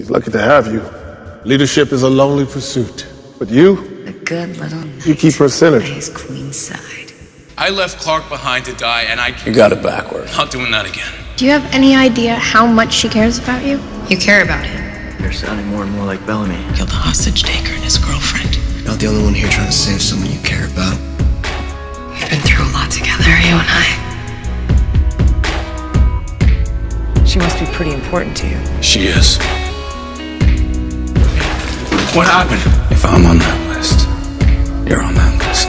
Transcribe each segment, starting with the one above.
He's lucky to have you. Leadership is a lonely pursuit. But you? A good little knight. You keep her centered. By his queen's side. I left Clark behind to die, and You got it backwards. not doing that again. Do you have any idea how much she cares about you? You care about him. You're sounding more and more like Bellamy. Killed the hostage taker and his girlfriend. You're not the only one here trying to save someone you care about. We've been through a lot together, you and I. She must be pretty important to you. She is. What happened? If I'm on that list, you're on that list.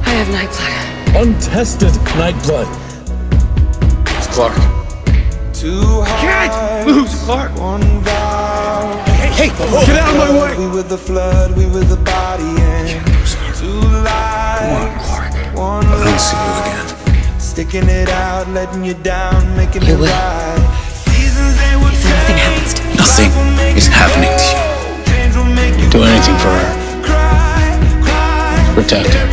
I have night blood. Untested night blood. It's Clark. Can't lose Clark. Hey, get out of my way! We were the flood, we were the body, and two lives. Come on, Clark. I don't see you again. Sticking it out, letting you down, making You it will. right. Seasons they would If anything happens to me. Nothing is happening to you. Do anything for her. Protect her.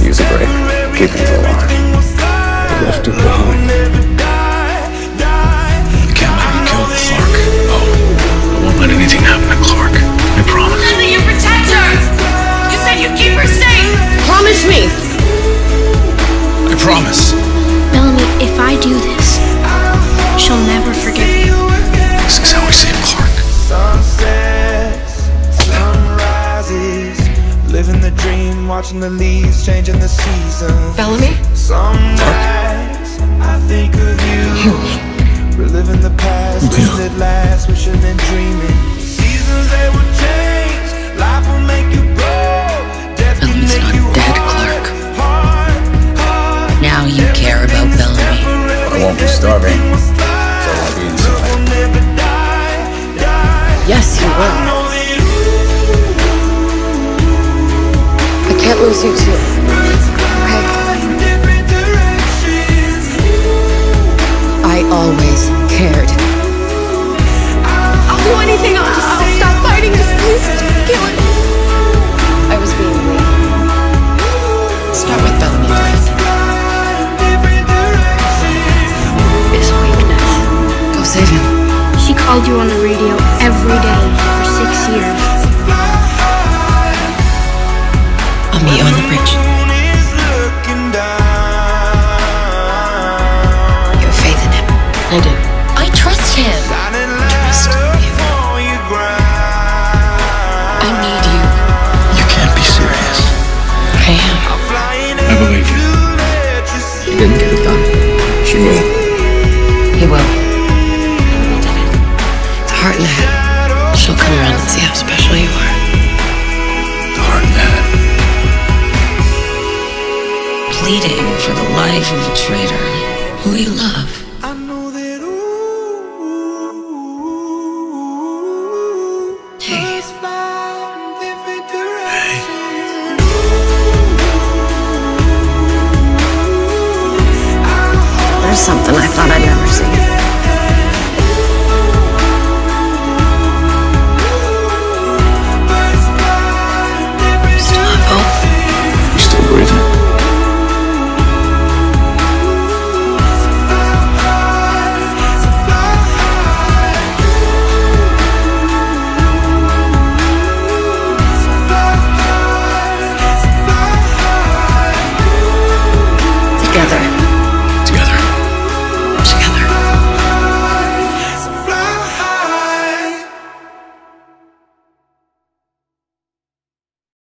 Use a break. Keep him alive. I left her behind. You can't let me kill Clark. Oh, I won't let anything happen to Clark. I promise. That you protect her! You said you'd keep her safe! Promise me! I promise. Bellamy, if I do this, she'll never forgive you. This is how we save Clark. Sunsets, sunrises, living the dream, watching the leaves changing the seasons. Bellamy? Some nights I think of you, reliving the past, wishing it lasts, wishing and dreaming. Seasons they will change, life will make you grow, death can Bellamy's make not you dead, Clark. Now you care about Bellamy. I won't be starving, so I'll be inside. Yes, you will. I can't lose you too. Okay? I always cared. I'll do anything. I'll stop fighting. Just please kill it. I was being weak. Start with Bellamy. His weakness. Go save him. She called you on the radio every day for 6 years. I'll meet you on the bridge. You have faith in him. I do. I trust him. Trust you. I need you. You can't be serious. I am. I believe you. She didn't get it done. She will. He will. The heart and the head. She'll come around and see how special you are. The heart and the head. Pleading for the life of a traitor who you love.